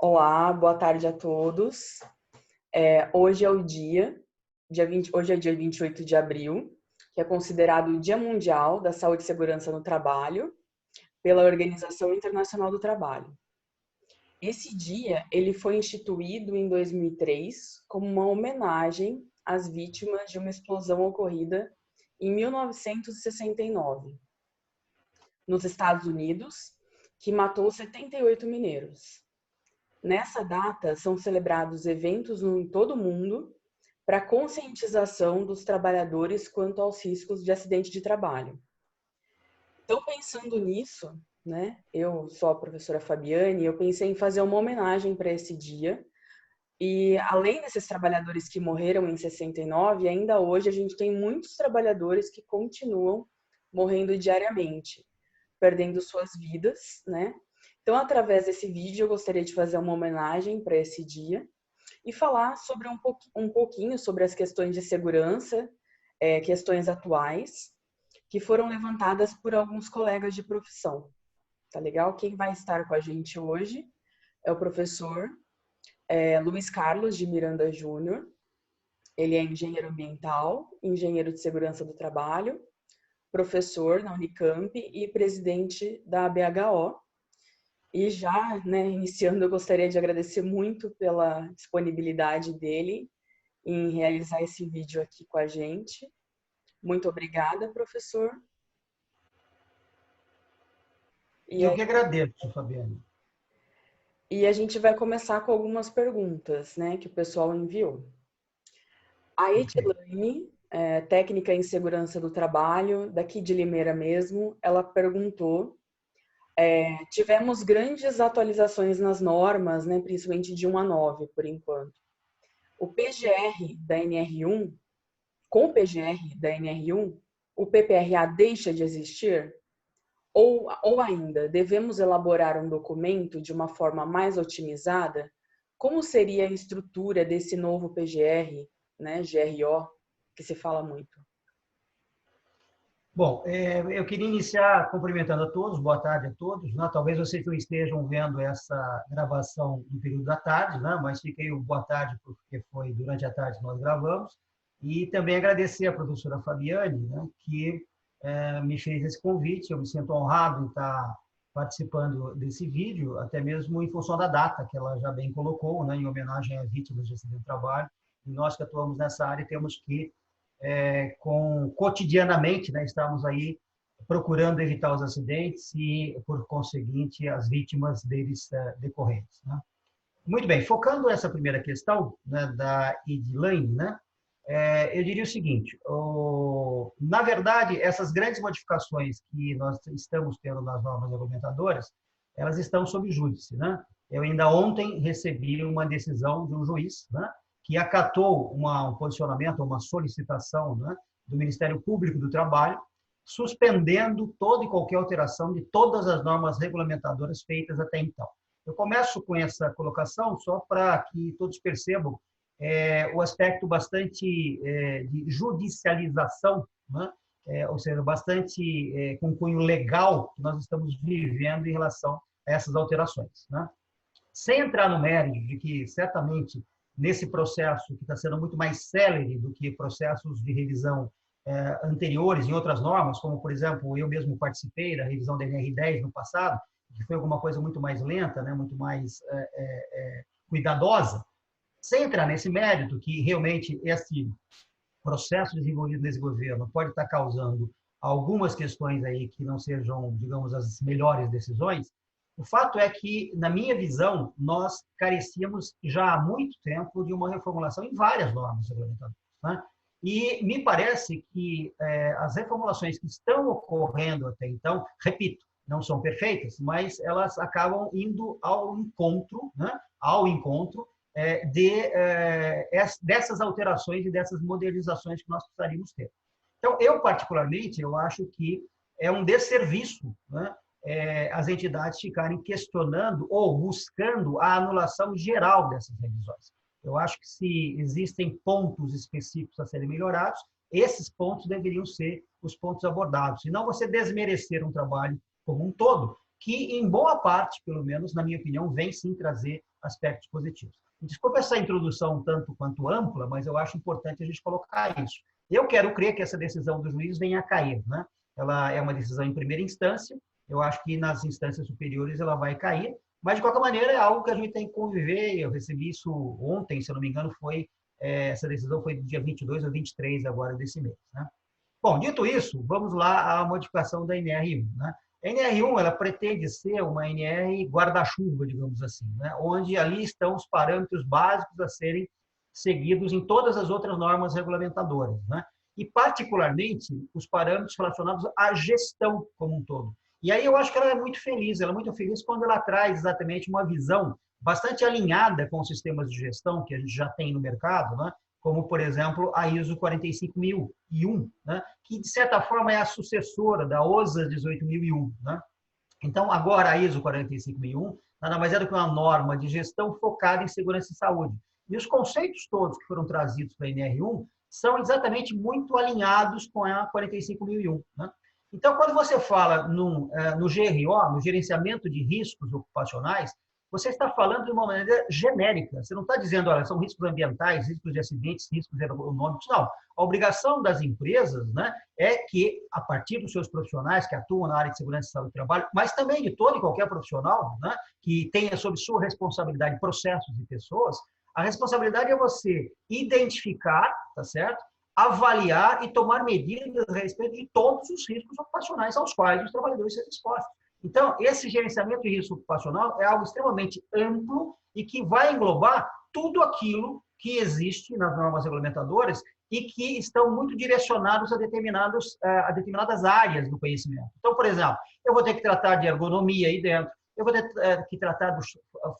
Olá, boa tarde a todos. Hoje é hoje é dia 28 de abril, que é considerado o Dia Mundial da Saúde e Segurança no Trabalho pela Organização Internacional do Trabalho. Esse dia, ele foi instituído em 2003 como uma homenagem às vítimas de uma explosão ocorrida em 1969, nos Estados Unidos, que matou 78 mineiros. Nessa data, são celebrados eventos em todo o mundo para conscientização dos trabalhadores quanto aos riscos de acidente de trabalho. Então, pensando nisso, né, eu sou a professora Fabiane, eu pensei em fazer uma homenagem para esse dia. E além desses trabalhadores que morreram em 69, ainda hoje a gente tem muitos trabalhadores que continuam morrendo diariamente, perdendo suas vidas, né? Então, através desse vídeo, eu gostaria de fazer uma homenagem para esse dia e falar sobre um pouquinho sobre as questões de segurança, questões atuais, que foram levantadas por alguns colegas de profissão. Tá legal? Quem vai estar com a gente hoje é o professor Luiz Carlos de Miranda Júnior. Ele é engenheiro ambiental, engenheiro de segurança do trabalho, professor na Unicamp e presidente da ABHO. E já, né, iniciando, eu gostaria de agradecer muito pela disponibilidade dele em realizar esse vídeo aqui com a gente. Muito obrigada, professor. Eu que agradeço, Fabiane. E a gente vai começar com algumas perguntas, né, que o pessoal enviou. A Edilane, técnica em segurança do trabalho, daqui de Limeira mesmo, ela perguntou: tivemos grandes atualizações nas normas, né, principalmente de 1 a 9, por enquanto. O PGR da NR1, com o PGR da NR1, o PPRA deixa de existir? Ou ainda, devemos elaborar um documento de uma forma mais otimizada? Como seria a estrutura desse novo PGR, né, GRO, que se fala muito? Bom, eu queria iniciar cumprimentando a todos, boa tarde a todos. Né? Talvez vocês não estejam vendo essa gravação no período da tarde, né? Mas fica aí o boa tarde, porque foi durante a tarde que nós gravamos. E também agradecer à professora Fabiane, né, que me fez esse convite. Eu me sinto honrado em estar participando desse vídeo, até mesmo em função da data que ela já bem colocou, né, em homenagem às vítimas de acidente de trabalho. E nós que atuamos nessa área temos que cotidianamente, né, estamos aí procurando evitar os acidentes e, por conseguinte, as vítimas deles decorrentes. Né? Muito bem, focando essa primeira questão, né, da Edilane, né, eu diria o seguinte: na verdade, essas grandes modificações que nós estamos tendo nas normas regulamentadoras, elas estão sob júdice. Né? Eu ainda ontem recebi uma decisão de um juiz, né, que acatou um posicionamento, uma solicitação, né, do Ministério Público do Trabalho, suspendendo toda e qualquer alteração de todas as normas regulamentadoras feitas até então. Eu começo com essa colocação só para que todos percebam o aspecto bastante de judicialização, né? Ou seja, bastante com cunho legal que nós estamos vivendo em relação a essas alterações. Né? Sem entrar no mérito de que, certamente, nesse processo, que está sendo muito mais célere do que processos de revisão anteriores em outras normas, como, por exemplo, eu mesmo participei da revisão da NR10 no passado, que foi alguma coisa muito mais lenta, né, muito mais cuidadosa, sem entrar nesse mérito que realmente esse processo desenvolvido nesse governo pode estar causando algumas questões aí que não sejam, digamos, as melhores decisões, o fato é que, na minha visão, nós carecíamos já há muito tempo de uma reformulação em várias normas regulamentadoras. Né? E me parece que as reformulações que estão ocorrendo até então, repito, não são perfeitas, mas elas acabam indo ao encontro, né? Dessas alterações e dessas modernizações que nós precisaríamos ter. Então, eu, particularmente, eu acho que é um desserviço, né, as entidades ficarem questionando ou buscando a anulação geral dessas revisões. Eu acho que se existem pontos específicos a serem melhorados, esses pontos deveriam ser os pontos abordados, e não você desmerecer um trabalho como um todo, que em boa parte, pelo menos na minha opinião, vem sim trazer aspectos positivos. Desculpa essa introdução tanto quanto ampla, mas eu acho importante a gente colocar isso. Eu quero crer que essa decisão do juiz venha a cair, né? Ela é uma decisão em primeira instância, eu acho que nas instâncias superiores ela vai cair, mas de qualquer maneira é algo que a gente tem que conviver. Eu recebi isso ontem, se eu não me engano, essa decisão foi do dia 22 ou 23 agora desse mês, né? Bom, dito isso, vamos lá à modificação da NR1, né? A NR1 ela pretende ser uma NR guarda-chuva, digamos assim, né? Onde ali estão os parâmetros básicos a serem seguidos em todas as outras normas regulamentadoras, né? E, particularmente, os parâmetros relacionados à gestão como um todo. E aí eu acho que ela é muito feliz quando ela traz exatamente uma visão bastante alinhada com os sistemas de gestão que a gente já tem no mercado, né? Como, por exemplo, a ISO 45001, né? Que, de certa forma, é a sucessora da OSA 18001. Né? Então, agora, a ISO 45001 nada mais é do que uma norma de gestão focada em segurança e saúde. E os conceitos todos que foram trazidos para a NR1 são exatamente muito alinhados com a 45001. Né? Então, quando você fala no GRO, no gerenciamento de riscos ocupacionais, você está falando de uma maneira genérica. Você não está dizendo, olha, são riscos ambientais, riscos de acidentes, riscos ergonômicos. Não. A obrigação das empresas, né, é que, a partir dos seus profissionais que atuam na área de segurança e saúde do trabalho, mas também de todo e qualquer profissional, né, que tenha sob sua responsabilidade processos e pessoas, a responsabilidade é você identificar, tá certo? Avaliar e tomar medidas a respeito de todos os riscos ocupacionais aos quais os trabalhadores são expostos. Então, esse gerenciamento de risco ocupacional é algo extremamente amplo e que vai englobar tudo aquilo que existe nas normas regulamentadoras e que estão muito direcionados a determinadas áreas do conhecimento. Então, por exemplo, eu vou ter que tratar de ergonomia aí dentro, eu vou ter que tratar dos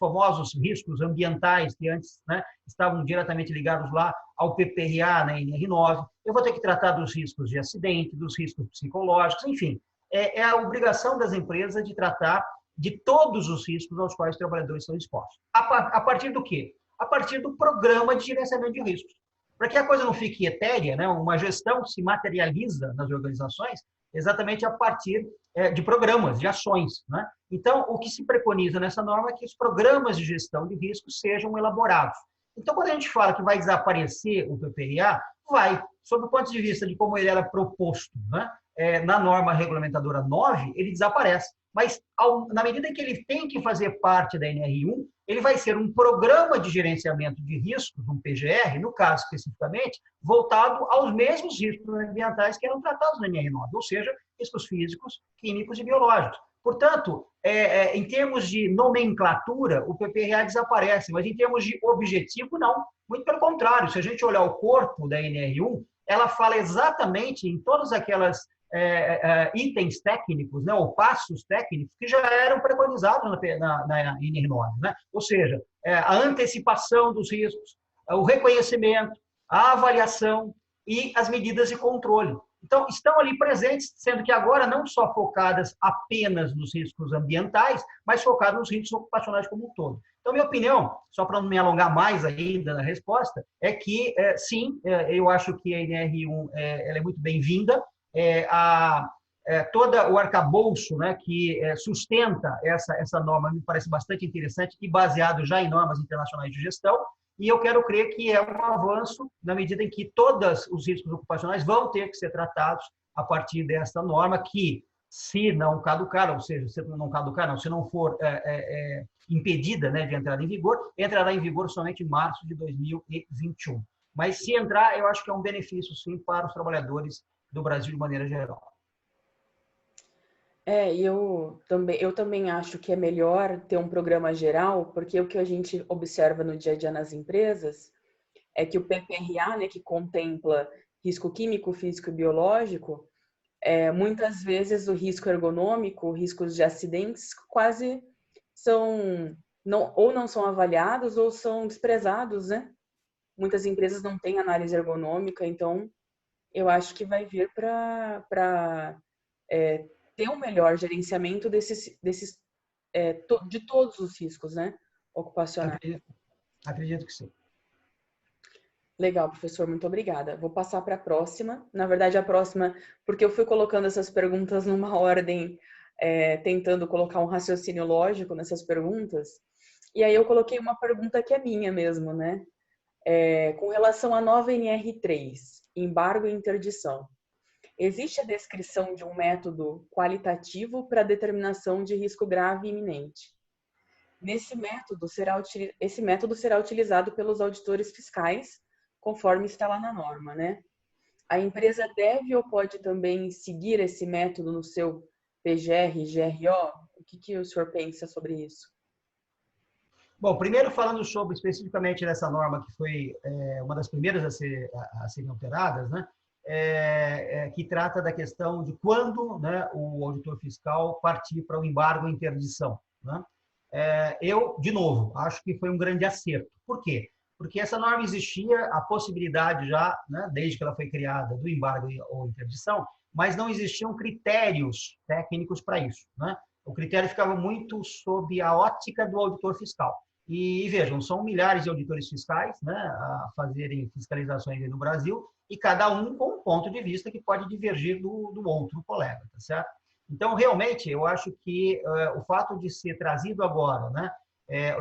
famosos riscos ambientais que antes, né, estavam diretamente ligados lá ao PPRA, na NR9, eu vou ter que tratar dos riscos de acidente, dos riscos psicológicos, enfim. É a obrigação das empresas de tratar de todos os riscos aos quais os trabalhadores são expostos. A partir do quê? A partir do programa de gerenciamento de riscos. Para que a coisa não fique etérea, né? Uma gestão se materializa nas organizações exatamente a partir de programas, de ações. Né? Então, o que se preconiza nessa norma é que os programas de gestão de riscos sejam elaborados. Então, quando a gente fala que vai desaparecer o PPRA, vai, sob o ponto de vista de como ele era proposto, né? Na norma regulamentadora 9, ele desaparece. Mas, na medida em que ele tem que fazer parte da NR1, ele vai ser um programa de gerenciamento de riscos, um PGR, no caso especificamente, voltado aos mesmos riscos ambientais que eram tratados na NR9, ou seja, riscos físicos, químicos e biológicos. Portanto, em termos de nomenclatura, o PPRA desaparece, mas em termos de objetivo, não. Muito pelo contrário, se a gente olhar o corpo da NR1, ela fala exatamente em todas aquelas itens técnicos, né, ou passos técnicos que já eram preconizados na NR9. Né? Ou seja, a antecipação dos riscos, o reconhecimento, a avaliação e as medidas de controle. Então, estão ali presentes, sendo que agora não só focadas apenas nos riscos ambientais, mas focadas nos riscos ocupacionais como um todo. Então, minha opinião, só para não me alongar mais ainda na resposta, é que, sim, eu acho que a NR1 ela é muito bem-vinda. Todo o arcabouço, né, que sustenta essa norma me parece bastante interessante e baseado já em normas internacionais de gestão, e eu quero crer que é um avanço na medida em que todos os riscos ocupacionais vão ter que ser tratados a partir dessa norma que, se não caducar, ou seja, se não caducar, não, se não for impedida, né, de entrar em vigor, entrará em vigor somente em março de 2021. Mas se entrar, eu acho que é um benefício, sim, para os trabalhadores do Brasil de maneira geral. Eu também acho que é melhor ter um programa geral, porque o que a gente observa no dia a dia nas empresas é que o PPRA, né, que contempla risco químico, físico e biológico, muitas vezes o risco ergonômico, riscos de acidentes, quase ou não são avaliados ou são desprezados, né? Muitas empresas não têm análise ergonômica, então eu acho que vai vir para ter um melhor gerenciamento de todos os riscos, né, ocupacionais. Acredito que sim. Legal, professor, muito obrigada. Vou passar para a próxima. Na verdade, a próxima, porque eu fui colocando essas perguntas numa ordem tentando colocar um raciocínio lógico nessas perguntas. E aí eu coloquei uma pergunta que é minha mesmo, né? Com relação à nova NR3, embargo e interdição. Existe a descrição de um método qualitativo para determinação de risco grave e iminente. Esse método será utilizado pelos auditores fiscais, conforme está lá na norma, né? A empresa deve ou pode também seguir esse método no seu PGR, GRO? O que o senhor pensa sobre isso? Bom, primeiro falando sobre especificamente dessa norma que foi uma das primeiras a serem alteradas, né? Que trata da questão de quando, né, o auditor fiscal partir para o embargo e interdição, né? Eu, de novo, acho que foi um grande acerto. Por quê? Porque essa norma existia, a possibilidade já, né, desde que ela foi criada, do embargo ou interdição, mas não existiam critérios técnicos para isso, né? O critério ficava muito sob a ótica do auditor fiscal. E vejam, são milhares de auditores fiscais, né, a fazerem fiscalizações no Brasil, e cada um com um ponto de vista que pode divergir do outro colega, tá certo? Então, realmente, eu acho que o fato de ser trazido agora, né,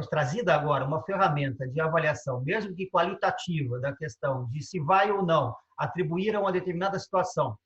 trazida agora uma ferramenta de avaliação, mesmo que qualitativa, da questão de se vai ou não atribuir a uma determinada situação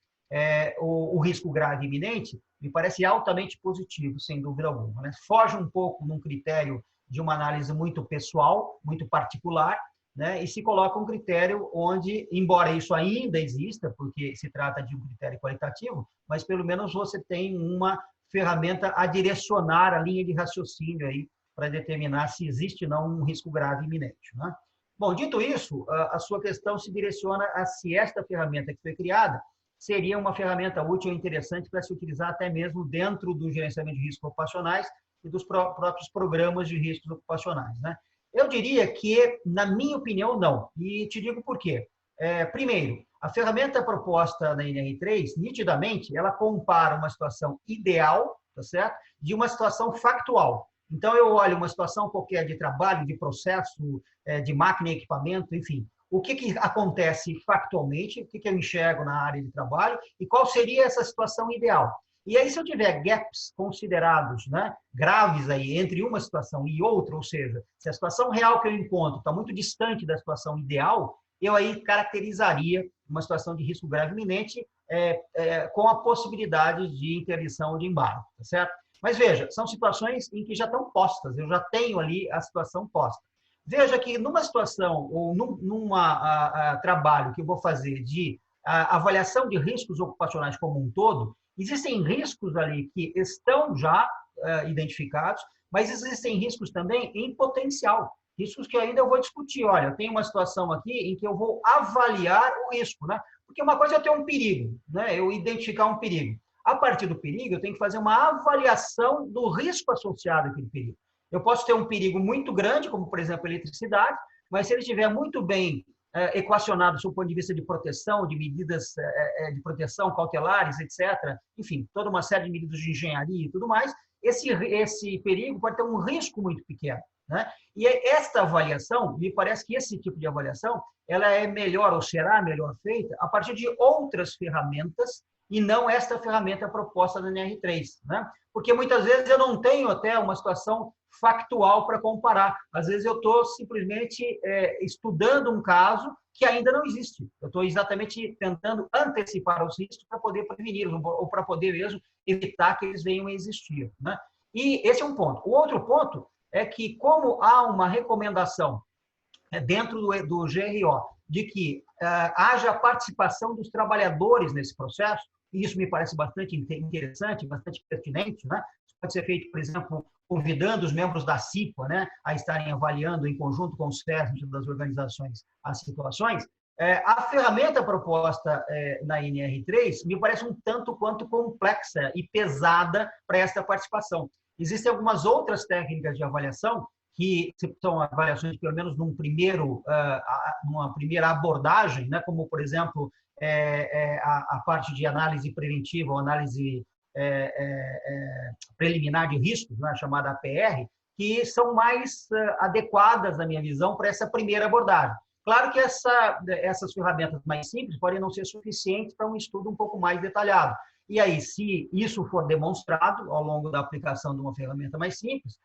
o risco grave e iminente, me parece altamente positivo, sem dúvida alguma, né? Foge um pouco num critério de uma análise muito pessoal, muito particular, né? E se coloca um critério onde, embora isso ainda exista, porque se trata de um critério qualitativo, mas pelo menos você tem uma ferramenta a direcionar a linha de raciocínio aí para determinar se existe ou não um risco grave iminente, né? Bom, dito isso, a sua questão se direciona a se esta ferramenta que foi criada seria uma ferramenta útil e interessante para se utilizar até mesmo dentro do gerenciamento de riscos ocupacionais e dos próprios programas de riscos ocupacionais, né? Eu diria que, na minha opinião, não. E te digo por quê. Primeiro, a ferramenta proposta na NR3, nitidamente, ela compara uma situação ideal, tá certo? De uma situação factual. Então, eu olho uma situação qualquer de trabalho, de processo, de máquina e equipamento, enfim. O que acontece factualmente, o que eu enxergo na área de trabalho e qual seria essa situação ideal. E aí, se eu tiver gaps considerados, né, graves aí entre uma situação e outra, ou seja, se a situação real que eu encontro está muito distante da situação ideal, eu aí caracterizaria uma situação de risco grave iminente com a possibilidade de interdição ou de embargo, tá certo? Mas veja, são situações em que já estão postas, eu já tenho ali a situação posta. Veja que numa situação ou num trabalho que eu vou fazer de avaliação de riscos ocupacionais como um todo, existem riscos ali que estão já identificados, mas existem riscos também em potencial, riscos que ainda eu vou discutir. Olha, eu tenho uma situação aqui em que eu vou avaliar o risco, né? Porque uma coisa é eu ter um perigo, né? Eu identificar um perigo. A partir do perigo, eu tenho que fazer uma avaliação do risco associado àquele perigo. Eu posso ter um perigo muito grande, como, por exemplo, a eletricidade, mas se ele estiver muito bem equacionado do ponto de vista de proteção, de medidas de proteção cautelares, etc., enfim, toda uma série de medidas de engenharia e tudo mais, esse perigo pode ter um risco muito pequeno, né? E esta avaliação, me parece que esse tipo de avaliação, ela é melhor ou será melhor feita a partir de outras ferramentas e não esta ferramenta proposta da NR3, né? Porque muitas vezes eu não tenho até uma situação factual para comparar. Às vezes eu estou simplesmente estudando um caso que ainda não existe. Eu estou exatamente tentando antecipar os riscos para poder preveni-los ou para poder mesmo evitar que eles venham a existir, né? E esse é um ponto. O outro ponto é que, como há uma recomendação dentro do GRO de que haja participação dos trabalhadores nesse processo, e isso me parece bastante interessante, bastante pertinente, né? Isso pode ser feito, por exemplo, convidando os membros da CIPA, né, a estarem avaliando em conjunto com os CERN das organizações as situações. A ferramenta proposta na NR3 me parece um tanto quanto complexa e pesada para esta participação. Existem algumas outras técnicas de avaliação que são avaliações, pelo menos numa primeira abordagem, né, como, por exemplo, a parte de análise preventiva ou análise preliminar de riscos, né, chamada APR, que são mais adequadas, na minha visão, para essa primeira abordagem. Claro que essas ferramentas mais simples podem não ser suficientes para um estudo um pouco mais detalhado. E aí, se isso for demonstrado ao longo da aplicação de uma ferramenta mais simples,